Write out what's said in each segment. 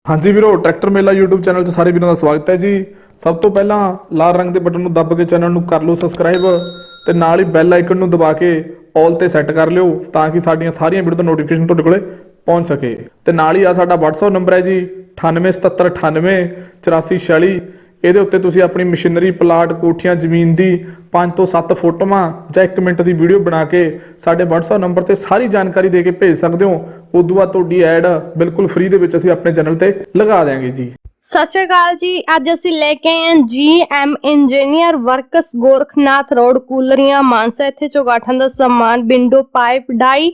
हाँ जी वीरो, ट्रैक्टर मेला YouTube channel 'ਚ ਸਾਰੇ ਵੀਰਾਂ ਦਾ ਸਵਾਗਤ ਹੈ ਜੀ। ਸਭ ਤੋਂ ਪਹਿਲਾਂ ਲਾਲ ਰੰਗ ਦੇ ਬਟਨ ਨੂੰ ਦੱਬ ਕੇ ਚੈਨਲ ਨੂੰ ਕਰ ਲਓ ਸਬਸਕ੍ਰਾਈਬ ਤੇ ਨਾਲ ਹੀ ਬੈਲ ਆਈਕਨ ਨੂੰ ਦਬਾ ਕੇ ਆਲ ਤੇ ਸੈੱਟ ਕਰ ਲਿਓ ਤਾਂ ਕਿ ਸਾਡੀਆਂ ਸਾਰੀਆਂ ਵੀਡੀਓ ਦਾ ਨੋਟੀਫਿਕੇਸ਼ਨ ਤੁਹਾਡੇ ਕੋਲੇ ਪਹੁੰਚ ਸਕੇ। ਤੇ ਨਾਲ ਹੀ ਆ ਸਾਡਾ WhatsApp ਨੰਬਰ ਹੈ ਜੀ 9877988446। ਇਹਦੇ ਉੱਤੇ ਤੁਸੀਂ ਆਪਣੀ ਮਸ਼ੀਨਰੀ, ਪਲਾਟ, ਕੋਠੀਆਂ, ਜ਼ਮੀਨ ਦੀ 5 ਤੋਂ 7 ਫੋਟੋਆਂ ਜਾਂ 1 ਮਿੰਟ ਦੀ ਵੀਡੀਓ ਬਣਾ ਕੇ ਸਾਡੇ WhatsApp ਨੰਬਰ ਤੇ ਸਾਰੀ ਜਾਣਕਾਰੀ ਦੇ ਕੇ ਭੇਜ ਸਕਦੇ ਹੋ। ਉਦੋਂ ਬਾਅਦ ਤੁਹਾਡੀ ਐਡ ਬਿਲਕੁਲ ਫ੍ਰੀ ਦੇ ਵਿੱਚ ਅਸੀਂ ਆਪਣੇ ਚੈਨਲ ਤੇ ਲਗਾ ਦੇਵਾਂਗੇ ਜੀ। ਸਤਿ ਸ਼੍ਰੀ ਅਕਾਲ ਜੀ। ਅੱਜ ਅਸੀਂ ਲੈ ਕੇ ਆਏ ਹਾਂ GM engineer works Gorakhnath road, Kulrian Mansa. ਇੱਥੇ ਚੁਗਾਠਾਂ ਦਾ ਸਮਾਨ, window pipe die,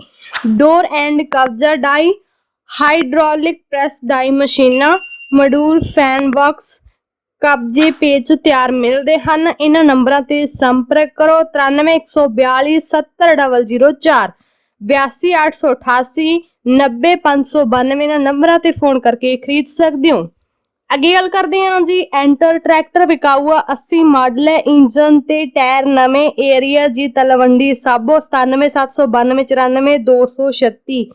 door and ਕਬਜ਼ਾ ਡਾਈ, ਹਾਈਡ੍ਰੋਲਿਕ ਪ੍ਰੈਸ ਡਾਈ ਮਸ਼ੀਨਾਂ, ਮੋਡੂਲ, ਫੈਨ ਬਾਕਸ, ਕਬਜੇ ਪੇਚ ਤਿਆਰ ਮਿਲਦੇ ਹਨ। ਇਹਨਾਂ ਨੰਬਰਾਂ ਤੇ ਸੰਪਰਕ ਕਰੋ 9314 70004 82888 90592। ਇਹਨਾਂ ਨੰਬਰਾਂ ਤੇ ਫੋਨ ਕਰਕੇ ਖਰੀਦ ਸਕਦੇ ਹੋ। ਅੱਗੇ ਗੱਲ ਕਰਦੇ ਹਾਂ ਜੀ। ਐਂਟਰ ਟਰੈਕਟਰ ਵਿਕਾਊ 80 ਮਾਡਲ ਹੈ, ਇੰਜਨ ਤੇ ਟਾਇਰ ਨਵੇਂ। ਏਰੀਆ ਜੀ ਤਲਵੰਡੀ ਸਾਬੋ 9779494236।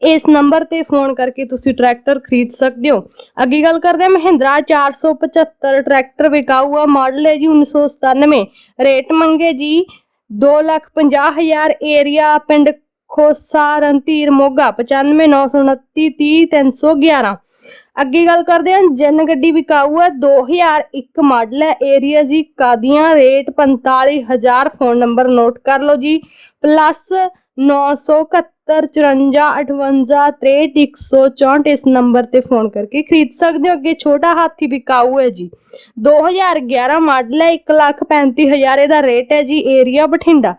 ਇਸ ਨੰਬਰ ਤੇ ਫੋਨ ਕਰਕੇ ਤੁਸੀਂ ਟਰੈਕਟਰ ਖਰੀਦ ਸਕਦੇ ਹੋ। ਅੱਗੇ ਗੱਲ ਕਰਦੇ ਹਾਂ ਮਹਿੰਦਰਾ 475 ਟਰੈਕਟਰ ਵਿਕਾਊ ਆ, ਮਾਡਲ ਹੈ ਜੀ 1997। ਰੇਟ ਮੰਗੇ ਜੀ 2,50,000। ਏਰੀਆ ਪਿੰਡ ਖੋਸਾ ਰਣਧੀਰ ਮੋਗਾ 9599930311। ਅੱਗੇ ਗੱਲ ਕਰਦੇ ਹਾਂ ਜਨ ਗੱਡੀ ਵਿਕਾਊ ਹੈ 2001 ਮਾਡਲ ਹੈ। ਏਰੀਆ ਜੀ ਕਾਦੀਆਂ। ਰੇਟ 45,000। ਫੋਨ ਨੰਬਰ ਨੋਟ ਕਰ ਲਓ ਜੀ +971 54 58 63 164। ਇਸ ਨੰਬਰ ਤੇ ਫੋਨ ਕਰਕੇ ਖਰੀਦ ਸਕਦੇ ਹੋ। ਅੱਗੇ ਛੋਟਾ ਹਾਥੀ ਵਿਕਾਊ ਹੈ ਜੀ 2011 ਮਾਡਲ ਹੈ, 1,35,000। ਇਹਦਾ ਰੇਟ ਹੈ ਜੀ। ਏਰੀਆ ਬਠਿੰਡਾ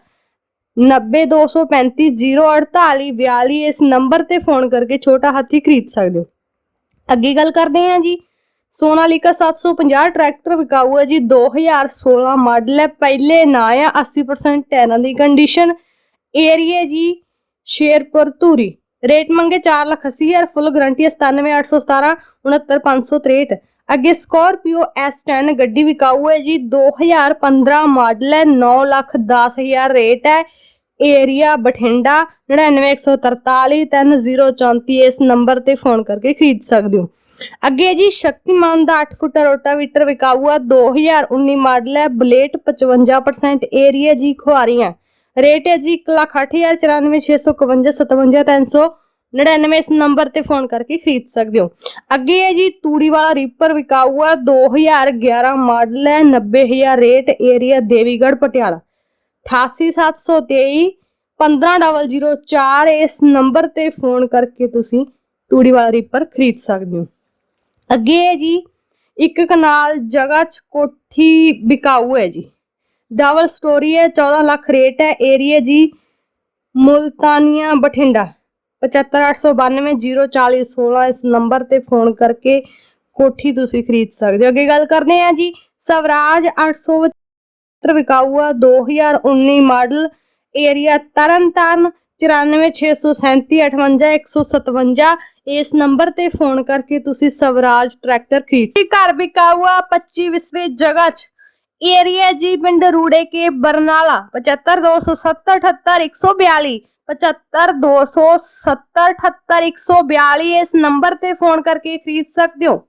902350 04842। ਇਸ ਨੰਬਰ ਤੇ ਫੋਨ ਕਰਕੇ ਛੋਟਾ ਹਾਥੀ ਖਰੀਦ ਸਕਦੇ ਹੋ। ਅੱਗੇ ਗੱਲ ਕਰਦੇ ਹਾਂ ਜੀ ਸੋਨਾਲੀਕਾ 750 ਟਰੈਕਟਰ ਵਿਕਾਊ ਹੈ ਜੀ 2016 ਮਾਡਲ ਹੈ। ਪਹਿਲੇ ਨਾ ਆ 80% ਟਾਇਰਾਂ ਦੀ ਕੰਡੀਸ਼ਨ। ਏਰੀਆ ਜੀ ਸ਼ੇਰਪੁਰ ਧੂਰੀ। ਰੇਟ ਮੰਗੇ 4,80,000। Full guarantee 97,817 69,563। ਅੱਗੇ ਸਕੋਰਪੀਓ S10 ਗੱਡੀ ਵਿਕਾਊ ਹੈ ਜੀ 2015 ਮਾਡਲ ਹੈ, 9,10,000। ਰੇਟ ਹੈ। ਏਰੀਆ ਬਠਿੰਡਾ 991443 3034। ਇਸ ਨੰਬਰ ਤੇ ਫੋਨ ਕਰਕੇ ਖਰੀਦ ਸਕਦੇ ਹੋ। ਅੱਗੇ ਜੀ ਸ਼ਕਤੀਮਾਨ ਦਾ 8 ਫੁੱਟ ਰੋਟਾਵੀਟਰ ਵਿਕਾਊ ਆ 2019 ਮਾਡਲ ਹੈ, ਬਲੇਟ 55%। ਏਰੀਆ ਜੀ ਖੁਆਰੀਆਂ। ਰੇਟ ਹੈ ਜੀ 1,60,000। 94,655 57 399। ਇਸ ਨੰਬਰ ਤੇ ਫੋਨ ਕਰਕੇ ਖਰੀਦ ਸਕਦੇ ਹੋ। ਅੱਗੇ ਹੈ ਜੀ ਤੂੜੀ ਵਾਲਾ ਰੀਪਰ ਵਿਕਾਊ ਆ 2011 ਮਾਡਲ ਹੈ, 90,000। Rate area Devigarh Patiala 88,723 15,004। ਇਸ ਨੰਬਰ ਤੇ ਫੋਨ ਕਰਕੇ ਤੁਸੀਂ ਤੂੜੀ ਵਾਲਾ ਰੀਪਰ ਖਰੀਦ ਸਕਦੇ ਹੋ। ਅੱਗੇ ਹੈ ਜੀ 1 ਕਨਾਲ ਜਗ੍ਹਾ 'ਚ ਕੋਠੀ ਵਿਕਾਊ ਹੈ ਜੀ, ਡਬਲ ਸਟੋਰੀ ਹੈ, 14 ਲੱਖ। ਰੇਟ ਹੈ। ਏਰੀਆ ਜੀ ਮੁਲਤਾਨੀਆ ਬਠਿੰਡਾ 75,892 04016। ਇਸ ਨੰਬਰ ਤੇ ਫੋਨ ਕਰਕੇ ਕੋਠੀ ਤੁਸੀਂ ਖਰੀਦ ਸਕਦੇ ਹੋ। ਅੱਗੇ ਗੱਲ ਕਰਦੇ ਹਾਂ ਜੀ ਸਵਰਾਜ 875 ਵਿਕਾਊ ਆ 2019 ਮਾਡਲ। ਏਰੀਆ ਤਰਨਤਾਰਨ 94,637 58,157। ਇਸ ਨੰਬਰ ਤੇ ਫੋਨ ਕਰਕੇ ਤੁਸੀਂ ਸਵਰਾਜ ਟਰੈਕਟਰ ਖਰੀਦ। ਘਰ ਵਿਕਾਊ ਆ 25 ਵਿਸਵੇ ਜਗ੍ਹਾ 'ਚ। ਏਰੀਆ ਜੀ ਪਿੰਡ ਰੂੜੇ ਕੇ ਬਰਨਾਲਾ 75,270 78,142 75,270 78,142। ਇਸ ਨੰਬਰ ਤੇ ਫੋਨ ਕਰਕੇ ਖਰੀਦ ਸਕਦੇ ਹੋ।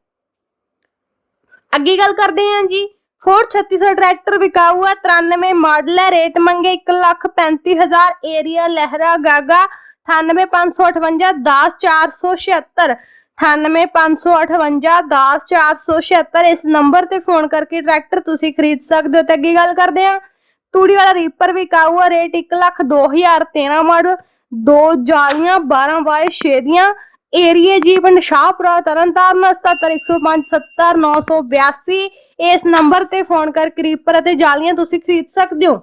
ਅੱਗੇ ਗੱਲ ਕਰਦੇ ਹਾਂ ਜੀ ਫੋਰਡ 3600 ਟਰੈਕਟਰ ਵਿਕਾਊ ਹੈ 93 ਮਾਡਲ ਹੈ। ਰੇਟ ਮੰਗੇ 1,35,000। ਏਰੀਆ ਲਹਿਰਾ ਗਾਗਾ 98,558 10,476 98,558 10,476। ਇਸ ਨੰਬਰ ਤੇ ਫੋਨ ਕਰਕੇ ਟਰੈਕਟਰ ਤੁਸੀਂ ਖਰੀਦ ਸਕਦੇ ਹੋ। ਤੇ ਅੱਗੇ ਗੱਲ ਕਰਦੇ ਹਾਂ ਤੂੜੀ ਵਾਲਾ ਰੀਪਰ ਵਿਕਾਊ ਹੈ। ਰੇਟ 1,02,000। 13 ਮਾਡਲ, 2 ਜਾਲੀਆਂ 12/6 ਦੀਆਂ। ਏਰੀਆ ਜੀ ਪਿੰਡ ਸ਼ਾਹਪੁਰਾ ਤਰਨਤਾਰਨ 77,105 70,982। ਇਸ ਨੰਬਰ ਤੇ ਫੋਨ ਕਰਕੇ ਰੀਪਰ ਅਤੇ ਜਾਲੀਆਂ ਤੁਸੀਂ ਖਰੀਦ ਸਕਦੇ ਹੋ।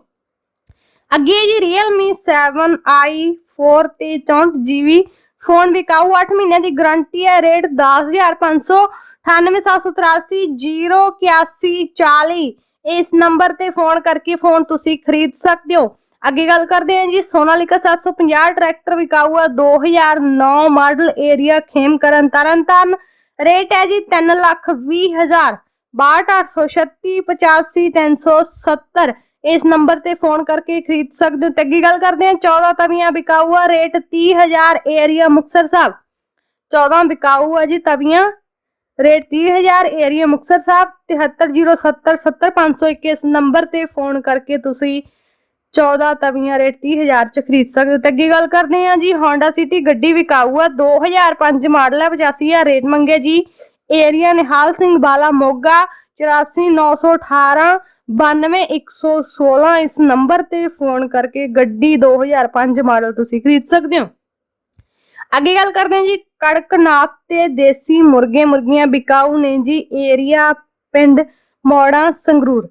ਅੱਗੇ ਜੀ Realme 7i4 ਤੇ 64GB ਫੋਨ ਵਿਕਾਊ 8 ਮਹੀਨਿਆਂ ਦੀ ਗਾਰੰਟੀ ਹੈ। ਰੇਟ 10,500 98,783 08140। ਇਸ ਨੰਬਰ ਤੇ ਫੋਨ ਕਰਕੇ ਫੋਨ ਤੁਸੀਂ ਖਰੀਦ ਸਕਦੇ ਹੋ। ਅੱਗੇ ਗੱਲ ਕਰਦੇ ਹਾਂ ਜੀ ਸੋਨਾਲੀਕਾ 750 ਟਰੈਕਟਰ ਵਿਕਾਊ ਆ 2009 model. Area Khemkaran Tarn Taran. Rate ਹੈ ਜੀ 3,20,000 62,836 85,370। ਇਸ ਨੰਬਰ ਤੇ ਫੋਨ ਕਰਕੇ ਖਰੀਦ ਸਕਦੇ ਹੋ। ਤੇ ਅੱਗੇ ਗੱਲ ਕਰਦੇ ਹਾਂ 14 ਤਵੀਆਂ ਵਿਕਾਊ ਆ। ਰੇਟ 30,000। ਏਰੀਆ ਮੁਕਤਸਰ ਸਾਹਿਬ 14 ਵਿਕਾਊ ਆ ਜੀ ਤਵੀਆਂ। ਰੇਟ 30,000। ਏਰੀਆ ਮੁਕਤਸਰ ਸਾਹਿਬ 7307070501 ਇਸ ਨੰਬਰ ਤੇ ਫੋਨ ਕਰਕੇ ਤੁਸੀਂ 14 ਤਵੀਆਂ ਰੇਟ 30,000 ਚ ਖਰੀਦ ਸਕਦੇ ਹੋ। ਤੇ ਅੱਗੇ ਗੱਲ ਕਰਦੇ ਹਾਂ ਜੀ, ਹੋਂਡਾ ਸਿਟੀ ਗੱਡੀ ਵਿਕਾਊ ਆ, 2005 ਮਾਡਲ ਹੈ, 85,000 ਰੇਟ ਮੰਗੇ ਜੀ। ਏਰੀਆ ਨਿਹਾਲ ਸਿੰਘ ਵਾਲਾ ਮੋਗਾ 84,918 92,116 ਇਸ ਨੰਬਰ ਤੇ ਫੋਨ ਕਰਕੇ ਗੱਡੀ 2005 ਮਾਡਲ ਤੁਸੀਂ ਖਰੀਦ ਸਕਦੇ ਹੋ। ਅੱਗੇ ਗੱਲ ਕਰਦੇ ਹਾਂ ਜੀ, ਕੜਕਨਾਥ ਤੇ ਦੇਸੀ ਮੁਰਗੇ ਮੁਰਗੀਆਂ ਵਿਕਾਊ ਨੇ ਜੀ। ਏਰੀਆ ਪਿੰਡ ਮੋੜਾ ਸੰਗਰੂਰ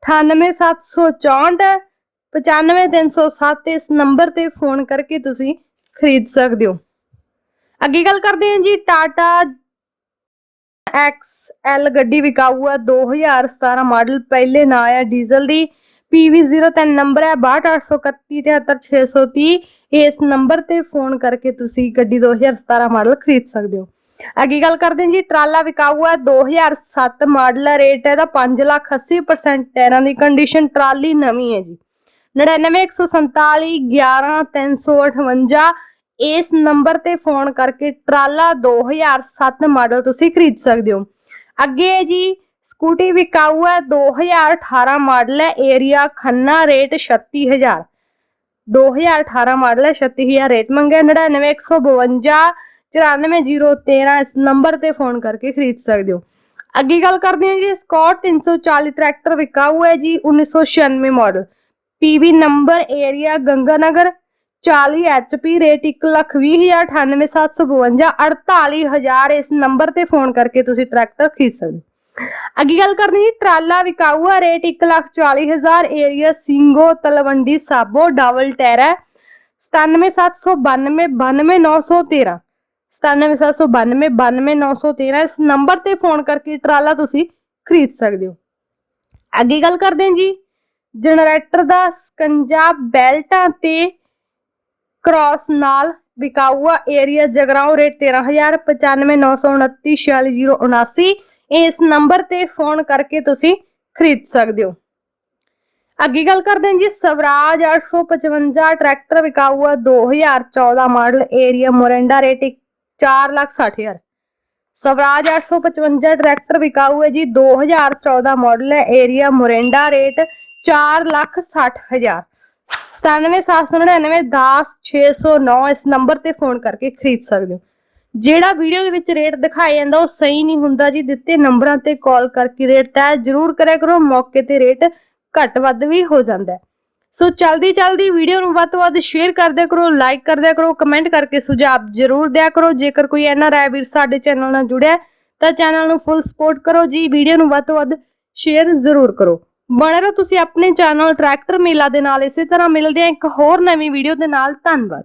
98,764 95,307 ਇਸ ਨੰਬਰ ਤੇ ਫੋਨ ਕਰਕੇ ਤੁਸੀਂ ਖਰੀਦ ਸਕਦੇ ਹੋ। ਅੱਗੇ ਗੱਲ ਕਰਦੇ ਹਾਂ ਜੀ, ਟਾਟਾ XL ਗੱਡੀ ਵਿਕਾਊ ਆ, 2017 ਮਾਡਲ, ਪਹਿਲੇ ਨਾਂ ਆ ਡੀਜ਼ਲ ਦੀ, PV03 ਨੰਬਰ ਹੈ 62,831 73,630 ਇਸ ਨੰਬਰ ਤੇ ਫੋਨ ਕਰਕੇ ਤੁਸੀਂ ਗੱਡੀ 2017 ਮਾਡਲ ਖਰੀਦ ਸਕਦੇ ਹੋ। ਅੱਗੇ ਗੱਲ ਕਰਦੇ ਹਾਂ ਜੀ, ਟਰਾਲਾ ਵਿਕਾਊ ਹੈ, 2007 ਮਾਡਲ ਹੈ, ਰੇਟ ਇਹਦਾ 5,80% ਟਾਇਰਾਂ ਦੀ ਕੰਡੀਸ਼ਨ, ਟਰਾਲੀ ਨਵੀਂ ਹੈ ਜੀ। 99,147 11,358 ਇਸ ਨੰਬਰ ਤੇ ਫੋਨ ਕਰਕੇ ਟਰਾਲਾ 2007 ਮਾਡਲ ਤੁਸੀਂ ਖਰੀਦ ਸਕਦੇ ਹੋ। ਅੱਗੇ ਜੀ ਸਕੂਟੀ ਵਿਕਾਊ ਹੈ, 2018 ਮਾਡਲ ਹੈ, ਏਰੀਆ ਖੰਨਾ, ਰੇਟ 36,000। 2018 ਮਾਡਲ ਹੈ, 36,000 ਰੇਟ ਮੰਗਿਆ। 99,152 94,013 ਇਸ ਨੰਬਰ ਤੇ ਫੋਨ ਕਰਕੇ ਖਰੀਦ ਸਕਦੇ ਹੋ। ਅੱਗੇ ਗੱਲ ਕਰਦੇ ਹਾਂ ਜੀ, ਸਕੌਟ 340 ਟਰੈਕਟਰ ਵਿਕਾਊ ਹੈ ਜੀ, 1996 model, PV number, area Ganganagar, 40 HP, rate 1,20,000 98,752 48,000 ਇਸ ਨੰਬਰ ਤੇ ਫੋਨ ਕਰਕੇ ਤੁਸੀਂ ਟਰੈਕਟਰ ਖਰੀਦ ਸਕਦੇ ਹੋ। ਅੱਗੇ ਗੱਲ ਕਰਨੀ ਜੀ, ਟਰਾਲਾ ਵਿਕਾਊ ਹੈ, rate 1,40,000, area Singho Talwandi Sabo, double tyre ਹੈ, 97,792 92,913 97,792 92,913 ਇਸ ਨੰਬਰ ਤੇ ਫੋਨ ਕਰਕੇ ਟਰਾਲਾ ਤੁਸੀਂ ਖਰੀਦ ਸਕਦੇ ਹੋ। ਅੱਗੇ ਗੱਲ ਕਰਦੇ ਹਾਂ ਜੀ, ਜਨਰੇਟਰ ਦਾ ਸਕੰਜਾ ਬੈਲਟਾਂ ਤੇ ਕ੍ਰਾਸ ਨਾਲ ਵਿਕਾਊ ਆ, ਏਰੀਆ ਜਗਰਾਉਂ, ਰੇਟ 13,000 95,929 46,079 ਇਸ ਨੰਬਰ ਤੇ ਫੋਨ ਕਰਕੇ ਤੁਸੀਂ ਖਰੀਦ ਸਕਦੇ ਹੋ। ਅੱਗੇ ਗੱਲ ਕਰਦੇ ਹਾਂ ਜੀ, ਸਵਰਾਜ 855 ਟਰੈਕਟਰ ਵਿਕਾਊ ਆ, 2014 model, area Morinda, rate 4,60,000। Swaraj 855 tractor ਵਿਕਾਊ ਹੈ ਜੀ, 2014 ਮਾਡਲ ਹੈ, ਏਰੀਆ ਮੋਰਿੰਡਾ, ਰੇਟ 4,60,000। 97,799 10,609 ਇਸ ਨੰਬਰ ਤੇ ਫੋਨ ਕਰਕੇ ਖਰੀਦ ਸਕਦੇ ਹੋ। ਜਿਹੜਾ ਵੀਡੀਓ ਦੇ ਵਿੱਚ ਰੇਟ ਦਿਖਾਇਆ ਜਾਂਦਾ ਉਹ ਸਹੀ ਨਹੀਂ ਹੁੰਦਾ ਜੀ, ਦਿੱਤੇ ਨੰਬਰਾਂ ਤੇ ਕਾਲ ਕਰਕੇ ਰੇਟ ਤੈਅ ਜ਼ਰੂਰ ਕਰਿਆ ਕਰੋ, ਮੌਕੇ ਤੇ ਰੇਟ ਘੱਟ ਵੱਧ ਵੀ ਹੋ ਜਾਂਦਾ ਹੈ। ਸੋ ਚਲਦੀ ਵੀਡੀਓ ਨੂੰ ਵੱਧ ਤੋਂ ਵੱਧ ਸ਼ੇਅਰ ਕਰ ਦਿਆ ਕਰੋ, ਲਾਈਕ ਕਰ ਦਿਆ ਕਰੋ, ਕਮੈਂਟ ਕਰਕੇ ਸੁਝਾਅ ਜ਼ਰੂਰ ਦਿਆ ਕਰੋ। ਜੇਕਰ ਕੋਈ NRI ਵੀਰ ਸਾਡੇ ਚੈਨਲ ਨਾਲ ਜੁੜਿਆ ਤਾਂ ਚੈਨਲ ਨੂੰ ਫੁੱਲ ਸਪੋਰਟ ਕਰੋ ਜੀ, ਵੀਡੀਓ ਨੂੰ ਵੱਧ ਤੋਂ ਵੱਧ ਸ਼ੇਅਰ ਜ਼ਰੂਰ ਕਰੋ। ਬਣੇ ਰਹੋ ਤੁਸੀਂ ਆਪਣੇ ਚੈਨਲ ਟਰੈਕਟਰ ਮੇਲਾ ਦੇ ਨਾਲ। ਇਸੇ ਤਰ੍ਹਾਂ ਮਿਲਦੇ ਹਾਂ ਇੱਕ ਹੋਰ ਨਵੀਂ ਵੀਡੀਓ ਦੇ ਨਾਲ। ਧੰਨਵਾਦ।